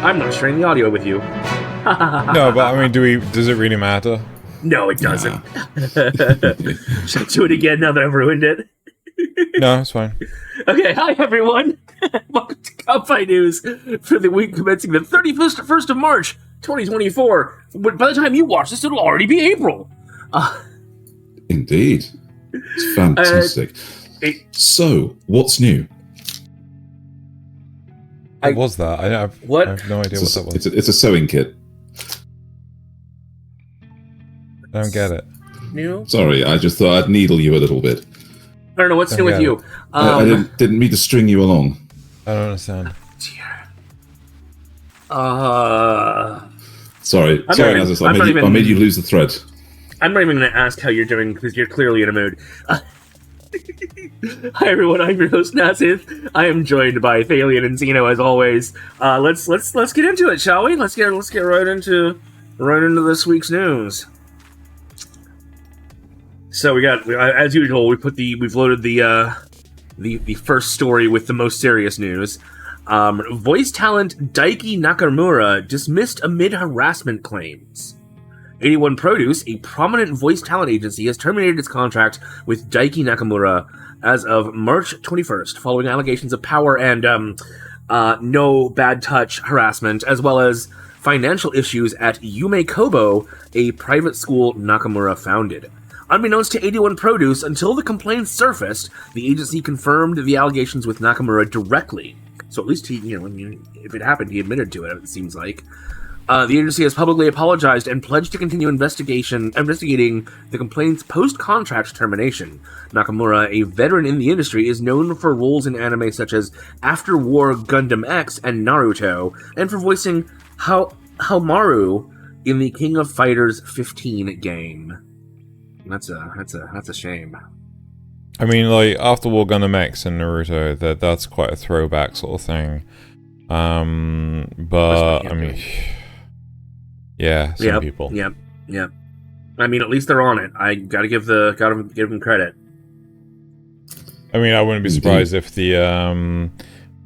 I'm not sharing the audio with you. No, but I mean, does it really matter? No, it doesn't. Should I do it again now that I've ruined it? No, it's fine. Okay, hi everyone. Welcome to Kanpai News for the week commencing the 31st of March, 2024. But by the time you watch this, it'll already be April. Indeed. It's fantastic. So, what's new? What was that? I have no idea what that was. It's a sewing kit. I don't get it. New? Sorry, I just thought I'd needle you a little bit. I don't know what's new with you. I didn't mean to string you along. I don't understand. Sorry, Nasuth. I made you lose the thread. I'm not even going to ask how you're doing because you're clearly in a mood. Hi everyone, I'm your host Nasuth. I am joined by Thaylien and Xeno as always. Let's get into it, shall we? Let's get right into this week's news. So we got, as usual, we've loaded the first story with the most serious news. Voice talent Daiki Nakamura dismissed amid harassment claims. 81 Produce, a prominent voice talent agency, has terminated its contract with Daiki Nakamura as of March 21st, following allegations of power and no bad touch harassment, as well as financial issues at Yume Kobo, a private school Nakamura founded. Unbeknownst to 81 Produce, until the complaints surfaced, the agency confirmed the allegations with Nakamura directly. So at least he, if it happened, he admitted to it, it seems like. The agency has publicly apologized and pledged to continue investigating the complaints post-contract termination. Nakamura, a veteran in the industry, is known for roles in anime such as After War Gundam X and Naruto, and for voicing Haomaru in the King of Fighters 15 game. That's a shame. I mean, like, After War Gundam X and Naruto, that's quite a throwback sort of thing. But I mean, yeah, some people. Yep. I mean, at least they're on it. I gotta give them credit. I mean, I wouldn't be surprised if the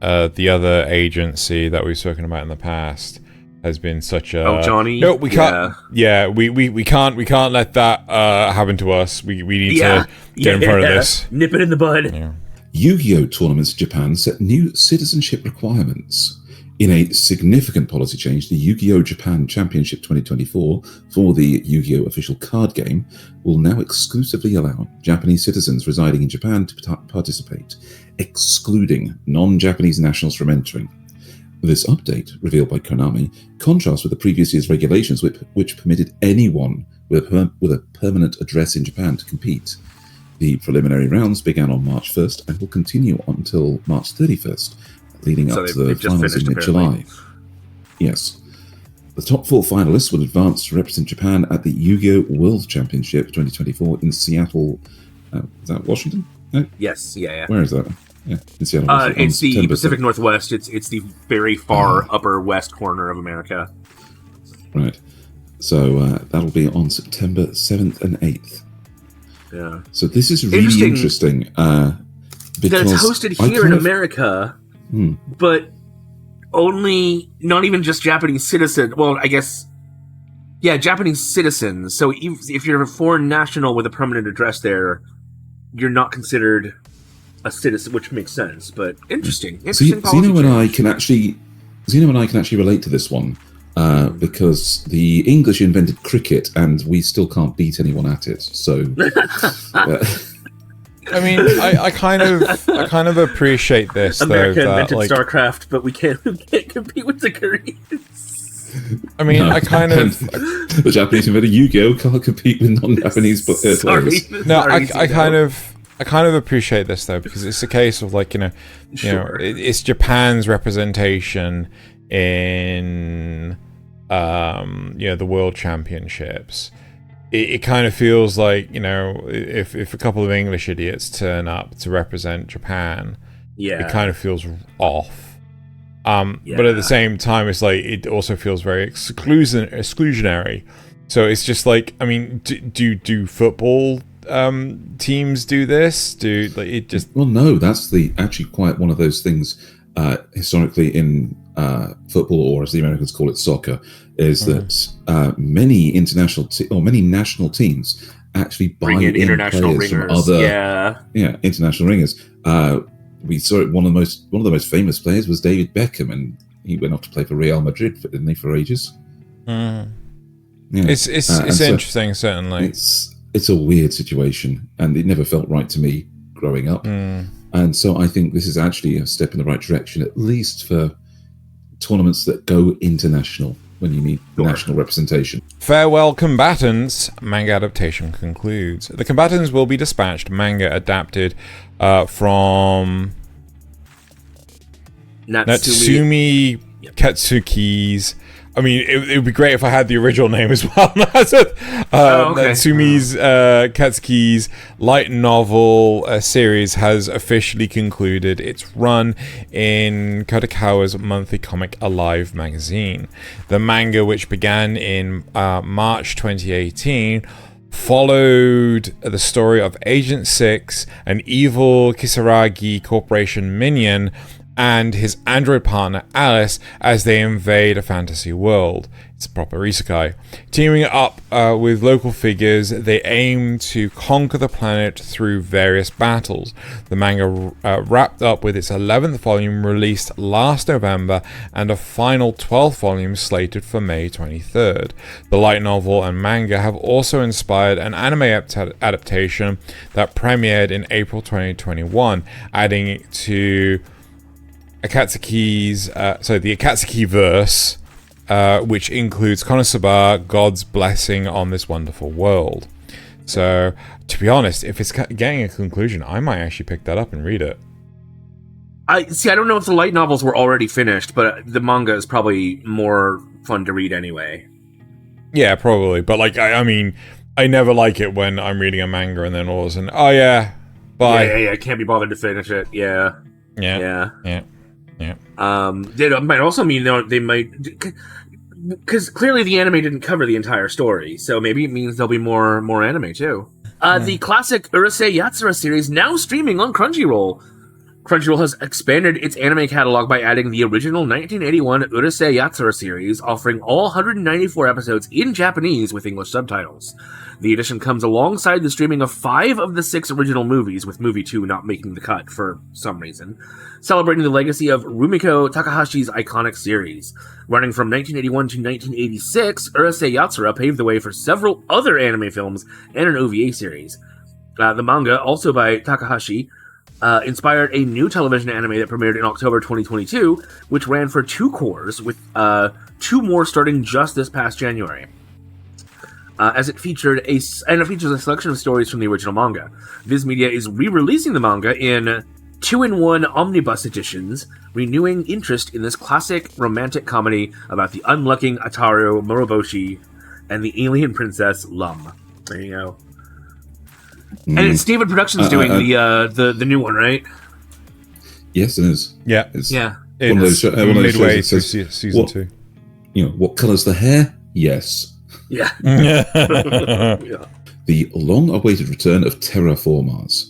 other agency that we've spoken about in the past has been such a... Oh, Johnny? No, we can't... Yeah, we can't let that happen to us. We need to get in front of this. Nip it in the bud. Yeah. Yu-Gi-Oh! Tournaments in Japan set new citizenship requirements. In a significant policy change, the Yu-Gi-Oh! Japan Championship 2024 for the Yu-Gi-Oh! Official card game will now exclusively allow Japanese citizens residing in Japan to participate, excluding non-Japanese nationals from entering. This update, revealed by Konami, contrasts with the previous year's regulations which permitted anyone with a permanent address in Japan to compete. The preliminary rounds began on March 1st and will continue until March 31st, leading up to the finals in mid-July. Yes. The top 4 finalists will advance to represent Japan at the Yu-Gi-Oh! World Championship 2024 in Seattle. Is that Washington? No? Yes, yeah. Where is that? Yeah, in Seattle. It's the Pacific Northwest. It's the very far upper west corner of America. Right. So that'll be on September 7th and 8th. Yeah. So this is really interesting. Because it's hosted here in America, but only, not even just Japanese citizens. Well, I guess, Japanese citizens. So if you're a foreign national with a permanent address there, you're not considered a citizen, which makes sense, but interesting. Xeno and I can actually relate to this one because the English invented cricket, and we still can't beat anyone at it. So, I mean, I kind of appreciate this. America though, invented StarCraft, but we can't compete with the Koreans. I mean, the Japanese invented Yu-Gi-Oh! Can't compete with non-Japanese players. I kind of appreciate this though, because it's a case of like, it's Japan's representation in the World Championships. It kind of feels like, if a couple of English idiots turn up to represent Japan, it kind of feels off. But at the same time, it's like, it also feels very exclusionary. So it's just like, I mean, do football teams do this? Well, no, that's actually quite one of those things historically in football, or as the Americans call it, soccer, is that many many national teams actually buy in international players ringers. from other international ringers. We saw it. One of the most famous players was David Beckham, and he went off to play for Real Madrid, didn't he, for ages? Yeah. It's interesting, certainly. It's a weird situation, and it never felt right to me growing up. And so I think this is actually a step in the right direction, at least for tournaments that go international when you need national representation. Farewell, Combatants. Manga adaptation concludes. The Combatants Will Be Dispatched. Manga adapted from Natsumi Katsuki's. I mean, it would be great if I had the original name as well. Natsumi's Katsuki's light novel series has officially concluded its run in Kadokawa's monthly comic Alive magazine. The manga, which began in March 2018, followed the story of Agent 6, an evil Kisaragi Corporation minion, and his android partner Alice as they invade a fantasy world. It's a proper isekai. Teaming up with local figures, they aim to conquer the planet through various battles. The manga wrapped up with its 11th volume released last November, and a final 12th volume slated for May 23rd. The light novel and manga have also inspired an anime adaptation that premiered in April 2021, adding to the Akatsuki verse, which includes Konosuba, God's blessing on this wonderful world. So, to be honest, if it's getting a conclusion, I might actually pick that up and read it. I don't know if the light novels were already finished, but the manga is probably more fun to read anyway. Yeah, probably. But, like, I mean, I never like it when I'm reading a manga and then all of a sudden, oh yeah, bye. Yeah, can't be bothered to finish it. Yeah. That might also mean they might, because clearly the anime didn't cover the entire story, so maybe it means there'll be more anime too. The classic Urusei Yatsura series now streaming on Crunchyroll. Crunchyroll has expanded its anime catalog by adding the original 1981 Urusei Yatsura series, offering all 194 episodes in Japanese with English subtitles. The edition comes alongside the streaming of 5 of the 6 original movies, with movie 2 not making the cut for some reason, celebrating the legacy of Rumiko Takahashi's iconic series. Running from 1981 to 1986, Urusei Yatsura paved the way for several other anime films and an OVA series. The manga, also by Takahashi, inspired a new television anime that premiered in October 2022, which ran for 2 cours, with 2 more starting just this past January. As it features a selection of stories from the original manga. Viz Media is re-releasing the manga in 2-in-1 omnibus editions, renewing interest in this classic romantic comedy about the unlucky Ataru Moroboshi and the alien princess Lum. There you go. And it's David Productions doing the new one, right? Yes, it is. Yeah, it's one of those midway through says, season 2. You know, what colour's the hair? Yes. Yeah. The long-awaited return of Terraformars.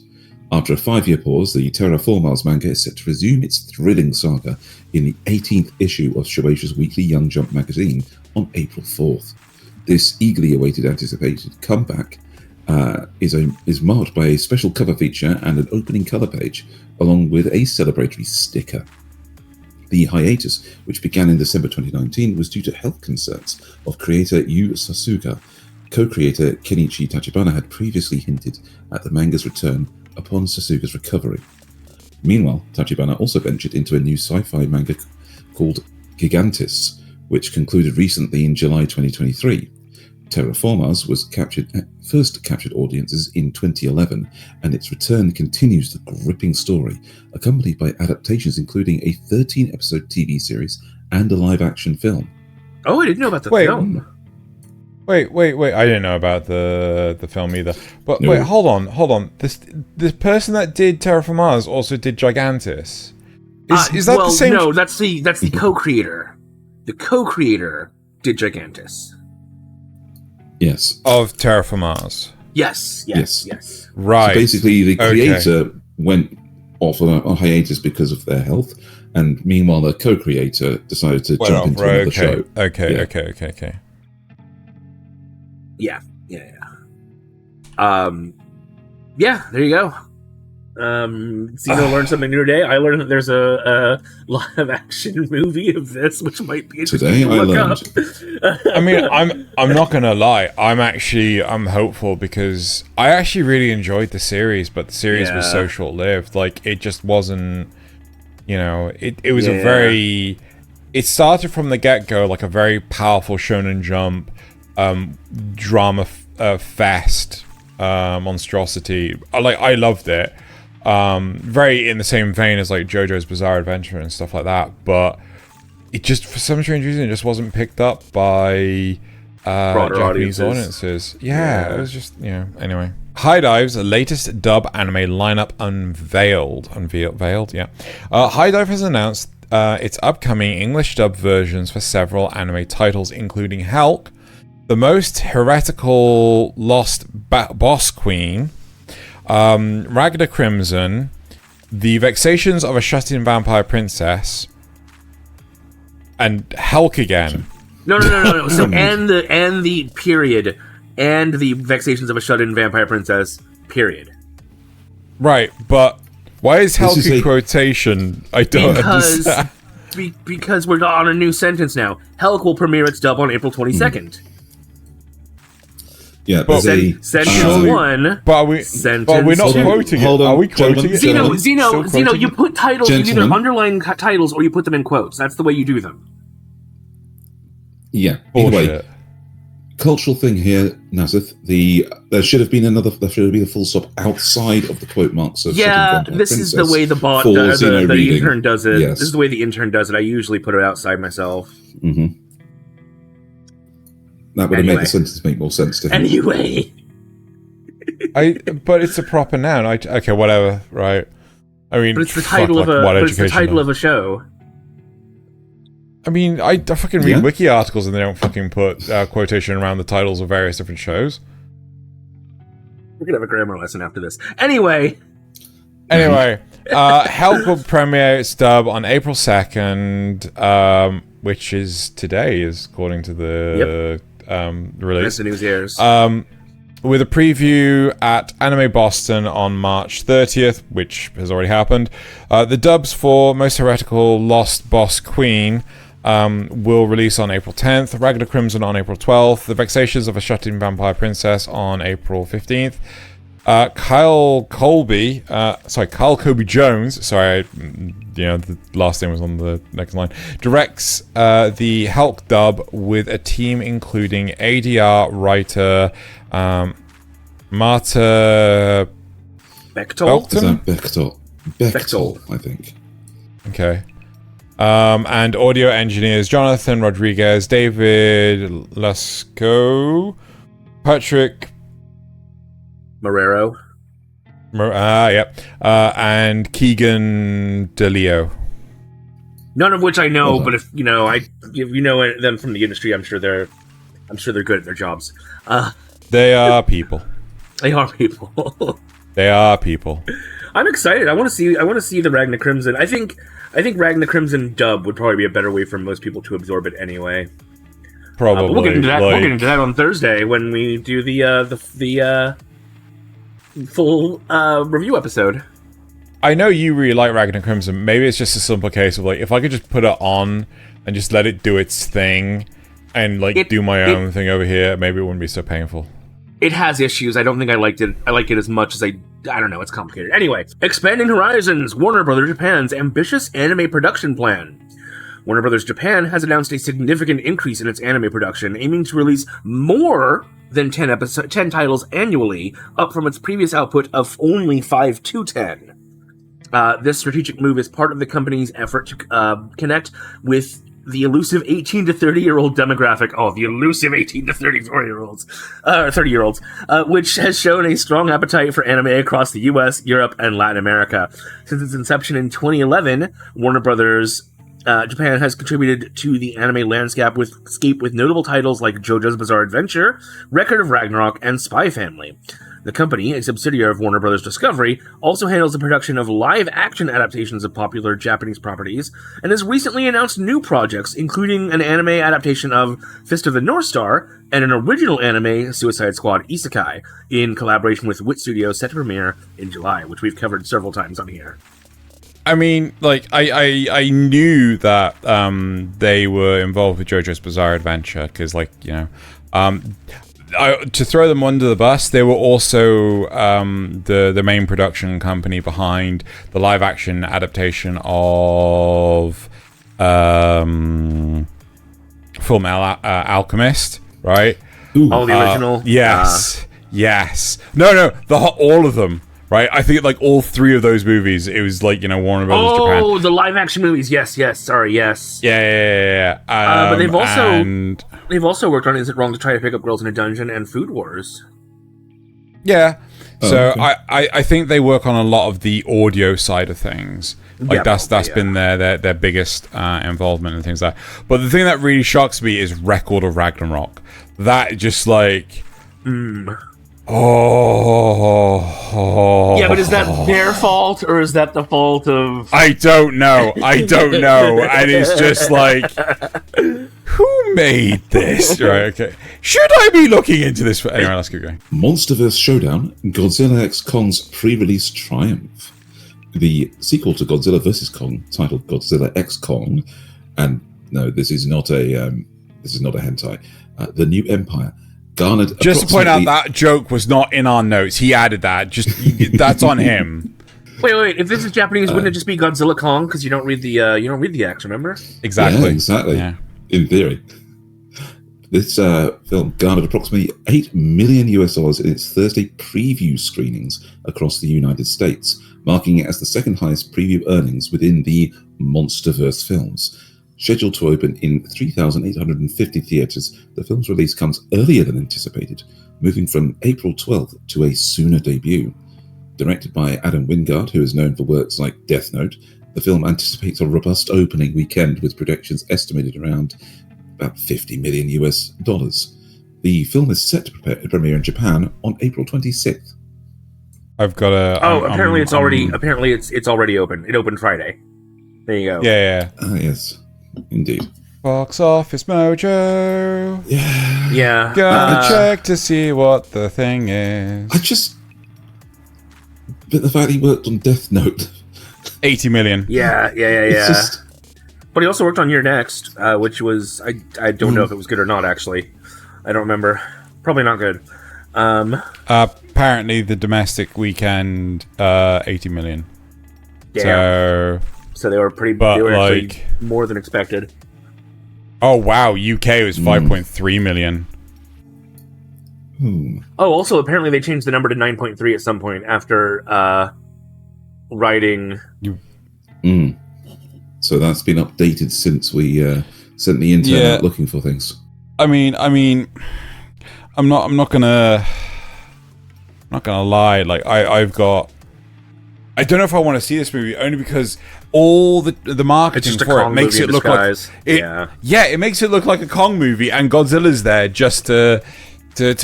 After a 5-year pause, the Terraformars manga is set to resume its thrilling saga in the 18th issue of Shueisha's weekly Young Jump magazine on April 4th. This eagerly awaited, anticipated comeback is marked by a special cover feature and an opening colour page, along with a celebratory sticker. The hiatus, which began in December 2019, was due to health concerns of creator Yu Sasuga. Co-creator Kenichi Tachibana had previously hinted at the manga's return upon Sasuga's recovery. Meanwhile, Tachibana also ventured into a new sci-fi manga called Gigantis, which concluded recently in July 2023. Terraformars first captured audiences in 2011, and its return continues the gripping story, accompanied by adaptations including a 13-episode TV series and a live-action film. Oh, I didn't know about the film. Wait! I didn't know about the film either. But No. wait, hold on. This person that did Terraformars also did Gigantis. Is that the same? No, that's the co-creator. The co-creator did Gigantis. Yes. Of Terraformars. Yes. Right. So basically, the creator went off on hiatus because of their health, and meanwhile the co-creator decided to jump into another show. Okay. Yeah. Yeah, there you go. Xeno learned something new today. I learned that there's a live action movie of this, which might be interesting Today to I look up. I mean, I'm not gonna lie. I'm hopeful because I actually really enjoyed the series, but the series was so short lived. Like it just wasn't. It was a very. It started from the get go like a very powerful Shonen Jump drama fest monstrosity. I loved it. Very in the same vein as like JoJo's Bizarre Adventure and stuff like that, but it just for some strange reason it just wasn't picked up by Japanese audiences. Yeah, it was just anyway. HIDIVE's latest dub anime lineup unveiled. HIDIVE has announced its upcoming English dub versions for several anime titles, including Helk, The Most Heretical Lost Boss Queen, Ragnar Crimson, The Vexations of a Shut-In Vampire Princess, and Helk again. No. So and the period, and The Vexations of a Shut-In Vampire Princess, period. Right, but why is Helk in quotation? I don't understand. Because we're on a new sentence now. Helk will premiere its dub on April 22nd. Yeah, but sentence one. But we're not quoting it. Are we quoting it? Xeno, you put titles, you either underline titles or you put them in quotes. That's the way you do them. Yeah. Either way, cultural thing here, Nasuth. There should have been a full stop outside of the quote marks. This is the way the bot does it. The intern does it. Yes. This is the way the intern does it. I usually put it outside myself. Mm-hmm. That would have made the sentence make more sense to him. Anyway. But it's a proper noun. Okay, whatever, right? I mean, but it's the title of a show. I mean, I fucking read wiki articles and they don't fucking put quotation around the titles of various different shows. We're gonna have a grammar lesson after this. Anyway, Helk will premiere its dub on April 2nd, which is today, according to the release. As the news airs. With a preview at Anime Boston on March 30th, which has already happened. The dubs for Most Heretical Lost Boss Queen will release on April 10th, Ragnar Crimson on April 12th, The Vexations of a Shut-In Vampire Princess on April 15th. Kyle Colby Jones, the last name was on the next line, directs the Helk dub with a team including ADR writer Marta Bechtel? Bechtel, I think. Okay. And audio engineers Jonathan Rodriguez, David Lasco, Patrick Marrero. And Keegan DeLeo. None of which I know, but if you know them from the industry, I'm sure they're good at their jobs. They are people. They are people. They are people. I'm excited. I want to see the Ragnar Crimson. I think Ragnar Crimson dub would probably be a better way for most people to absorb it anyway. Probably. We'll get into that. We'll get into that on Thursday when we do the full review episode. I know you really like Ragnar Crimson. Maybe it's just a simple case of like, if I could just put it on and just let it do its thing and do my own thing over here, maybe it wouldn't be so painful. It has issues. I don't think I liked it. I like it as much as I don't know. It's complicated. Anyway, expanding horizons. Warner Bros. Japan's ambitious anime production plan. Warner Bros. Japan has announced a significant increase in its anime production, aiming to release more than 10 titles annually, up from its previous output of only 5 to 10. This strategic move is part of the company's effort to connect with the elusive 18 to 30-year-old demographic. Oh, the elusive 18 to 30-year-olds, which has shown a strong appetite for anime across the US, Europe, and Latin America. Since its inception in 2011, Warner Brothers Japan has contributed to the anime landscape with notable titles like JoJo's Bizarre Adventure, Record of Ragnarok, and Spy Family. The company, a subsidiary of Warner Bros. Discovery, also handles the production of live-action adaptations of popular Japanese properties, and has recently announced new projects, including an anime adaptation of Fist of the North Star and an original anime, Suicide Squad Isekai, in collaboration with Wit Studios, set to premiere in July, which we've covered several times on here. I mean, like, I knew that they were involved with JoJo's Bizarre Adventure, because, like, you know, to throw them under the bus, they were also the main production company behind the live-action adaptation of Full Metal Alchemist, right? Ooh. Oh, the original? Yes. No, all of them. Right, I think like all three of those movies, it was like, you know, Warner Brothers Japan. Oh, the live action movies. Yes. Sorry, yes. Yeah. But they've also worked on Is It Wrong to Try to Pick Up Girls in a Dungeon and Food Wars. Yeah. So okay. I think they work on a lot of the audio side of things. Like that's been their biggest involvement and things like that. But the thing that really shocks me is Record of Ragnarok. That just like. Oh. Yeah, but is that their fault or is that the fault of... I don't know. And it's just like, who made this? Right, okay. Should I be looking into this? Anyway, let's keep going. Monsterverse Showdown, Godzilla x Kong's pre-release triumph. The sequel to Godzilla vs. Kong, titled Godzilla x Kong, and no, this is not a hentai. The New Empire. Garnered just to point out, that joke was not in our notes. He added that. Just that's on him. Wait. If this is Japanese, wouldn't it just be Godzilla Kong? Because you don't read the X, remember? Exactly. Yeah, exactly. Yeah. In theory, this film garnered approximately $8 million in its Thursday preview screenings across the United States, marking it as the second highest preview earnings within the Monsterverse films. Scheduled to open in 3,850 theatres, the film's release comes earlier than anticipated, moving from April 12th to a sooner debut. Directed by Adam Wingard, who is known for works like Death Note, the film anticipates a robust opening weekend with projections estimated around about $50 million. The film is set to premiere in Japan on April 26th. I've got a... apparently it's already open. It opened Friday. There you go. Yeah. Ah, yes. Indeed. Box Office Mojo. Yeah. Gotta check to see what the thing is. But the fact he worked on Death Note. 80 million. Yeah. But he also worked on Your Next, which was I don't know if it was good or not. Actually, I don't remember. Probably not good. Apparently, the domestic weekend, 80 million. Damn. So they were pretty. They were actually more than expected. Oh wow! UK was 5.3 million. Oh, also apparently they changed the number to 9.3 at some point after writing. So that's been updated since we sent the intern out looking for things. I mean, I'm not gonna lie. Like I've got. I don't know if I want to see this movie only because all the marketing for it makes it look like it makes it look like a Kong movie, and Godzilla's there just to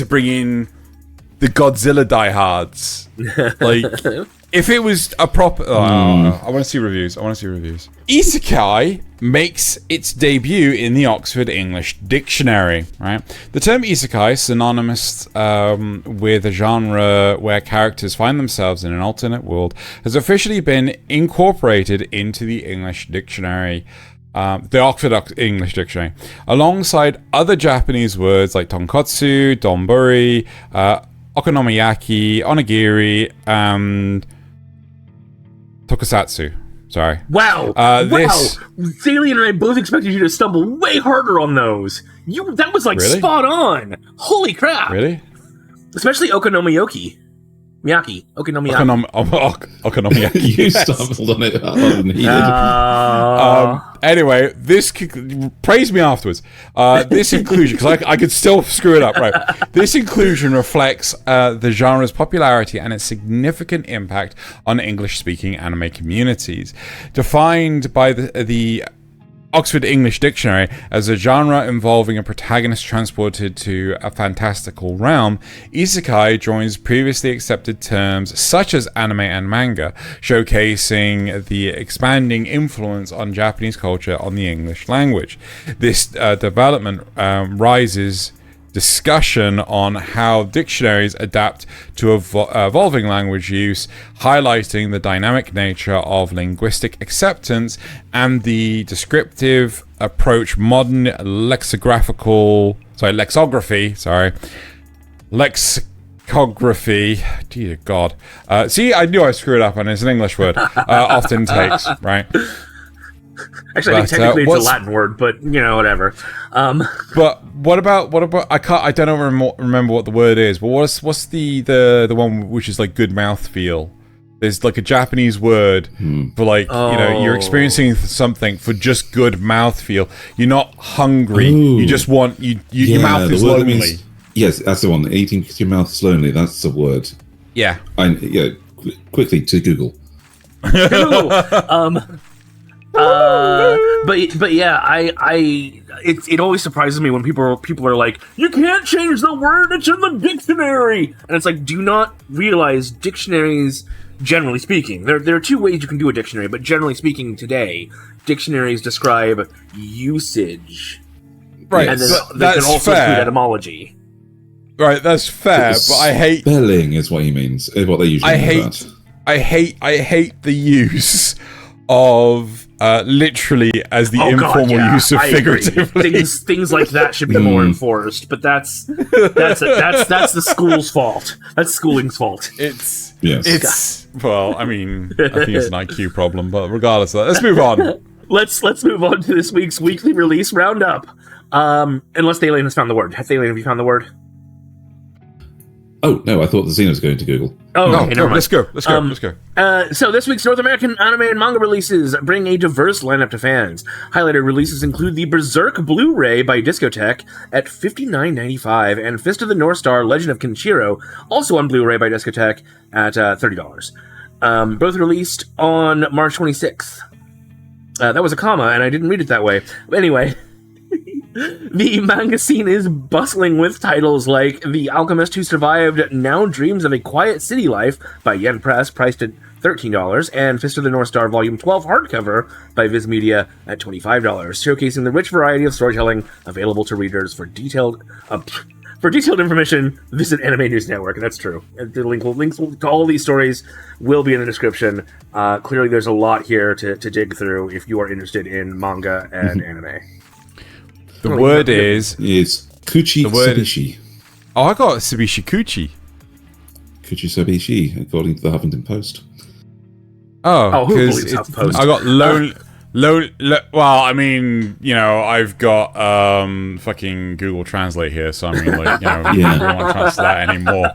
bring in the Godzilla diehards. Like if it was a proper, I want to see reviews. Isekai makes its debut in the Oxford English Dictionary. Right, the term isekai is synonymous with a genre where characters find themselves in an alternate world, has officially been incorporated into the English Dictionary. The Oxford English Dictionary, alongside other Japanese words like tonkotsu, donburi, okonomiyaki, onigiri, and tokusatsu. Sorry. Wow. Thaylien and I both expected you to stumble way harder on those. That was like spot on. Holy crap. Really? Especially okonomiyaki. Okonomiyaki. You stumbled on it harder than he did. Anyway, praise me afterwards. This inclusion, because I could still screw it up, right? This inclusion reflects the genre's popularity and its significant impact on English-speaking anime communities. Defined by the Oxford English Dictionary, as a genre involving a protagonist transported to a fantastical realm, Isekai joins previously accepted terms such as anime and manga, showcasing the expanding influence on Japanese culture on the English language. This development rises discussion on how dictionaries adapt to evolving language use, highlighting the dynamic nature of linguistic acceptance and the descriptive approach modern lexicography, dear God. See, I knew I screwed up, and it's an English word, often takes, right? Actually, I think technically it's a Latin word, but whatever. But what about? I don't remember what the word is. But what's the one which is like good mouthfeel? There's like a Japanese word for like you're experiencing something for just good mouthfeel. You're not hungry. Ooh. You just want your mouth is lonely. Yes, that's the one. Eating because your mouth is lonely. That's the word. Yeah. Quickly to Google. But yeah, it always surprises me when people are like, you can't change the word, it's in the dictionary, and it's like, do you not realize dictionaries, generally speaking, there are two ways you can do a dictionary, but generally speaking today, dictionaries describe usage, right? And then they can also include etymology. Right, that's fair, but I hate spelling is what he means. Is what they usually mean. I hate the use of literally as the informal use of figuratively. Things like that should be more enforced, but that's the school's fault. That's schooling's fault. Well, I mean, I think it's an IQ problem, but regardless of that, let's move on. Let's move on to this week's weekly release roundup. Unless Thaylien has found the word. Thaylien, have you found the word? Oh, no, I thought the Xena was going to Google. Oh, okay, never mind. Let's go. So this week's North American anime and manga releases bring a diverse lineup to fans. Highlighted releases include the Berserk Blu-ray by Discotech at $59.95 and Fist of the North Star Legend of Kenshiro, also on Blu-ray by Discotech at $30. Both released on March 26th. That was a comma, and I didn't read it that way. But anyway... The manga scene is bustling with titles like The Alchemist Who Survived Now Dreams of a Quiet City Life by Yen Press, priced at $13, and Fist of the North Star Volume 12 hardcover by Viz Media at $25, showcasing the rich variety of storytelling available to readers. For detailed information, visit Anime News Network, and that's true. The links to all these stories will be in the description. Clearly, there's a lot here to dig through if you are interested in manga and anime. The word is Kuchi Sabishi. Oh, I got Sabishi Kuchi. Kuchi Sabishi, according to the Huffington Post. Oh, who believes Huffington Post? I got well, I mean, I've got fucking Google Translate here, so I mean, like, I don't want to translate that anymore.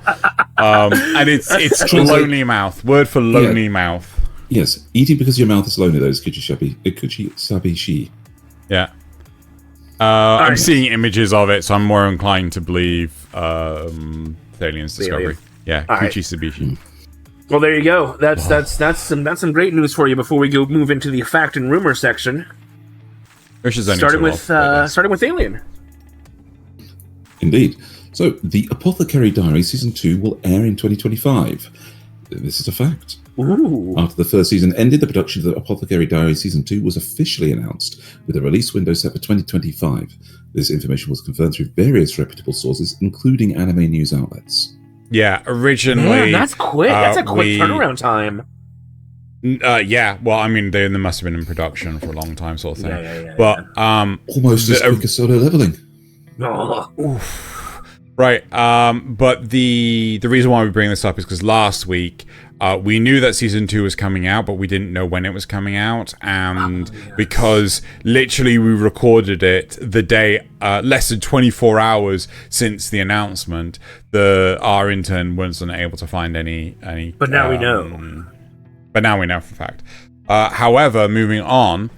And it's lonely mouth. Word for lonely mouth. Yes, eating because your mouth is lonely. Though is Kuchi Sabishi. Yeah. I'm seeing images of it, so I'm more inclined to believe Thalien's discovery. Yeah, Kuchi Sabishi. Well, there you go. That's some great news for you before we move into the fact and rumor section. Starting with Thaylien. Indeed. So, The Apothecary Diary Season 2 will air in 2025. This is a fact. Ooh. After the first season ended, the production of The Apothecary Diary Season 2 was officially announced, with a release window set for 2025. This information was confirmed through various reputable sources, including anime news outlets. Yeah, originally... Man, that's quick. That's a quick turnaround time. Yeah, well, I mean, they must have been in production for a long time, sort of thing. Yeah. But, almost as quick as Solo Leveling. Right, but the reason why we bring this up is because last week we knew that season 2 was coming out, but we didn't know when it was coming out, and because literally we recorded it the day less than 24 hours since the announcement, our intern wasn't able to find any. But now we know. But now we know for a fact. However, moving on.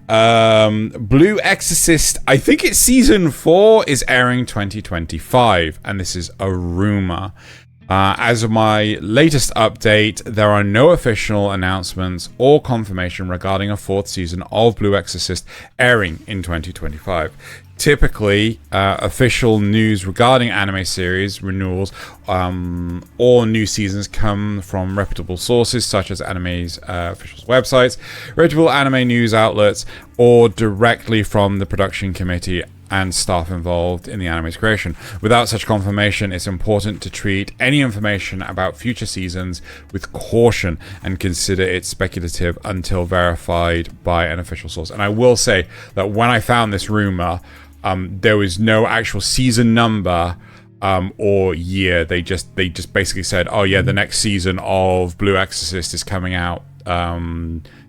Blue Exorcist, I think it's season 4, is airing 2025, and this is a rumor. As of my latest update, there are no official announcements or confirmation regarding a 4th season of Blue Exorcist airing in 2025. Typically, official news regarding anime series renewals or new seasons come from reputable sources such as anime's official websites, reputable anime news outlets, or directly from the production committee and staff involved in the anime's creation. Without such confirmation, it's important to treat any information about future seasons with caution and consider it speculative until verified by an official source. And I will say that when I found this rumor, there was no actual season number or year. They just basically said, "Oh yeah, the next season of Blue Exorcist is coming out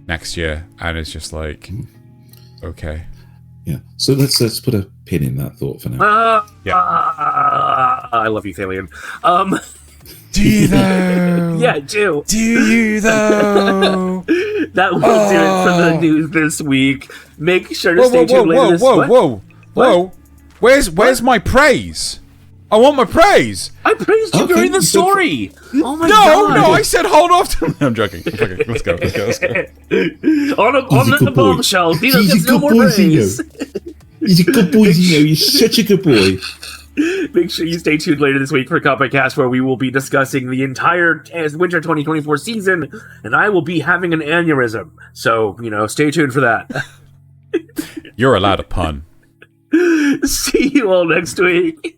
next year," and it's just like, okay. Yeah. So let's put a pin in that thought for now. I love you, Thaylien. Do you though? Yeah, I do. Do you though? That will do it for the news this week. Make sure to stay tuned later this week. Whoa! Where's my praise? I want my praise. I praised you during the story. Oh my god! No! I said hold off. I'm joking. Okay, let's go. On the bombshell, Dino gets no more praise. He's a good boy, Dino. You're such a good boy. Make sure you stay tuned later this week for Kanpai Cast, where we will be discussing the entire winter 2024 season, and I will be having an aneurysm. So, stay tuned for that. You're allowed a pun. See you all next week.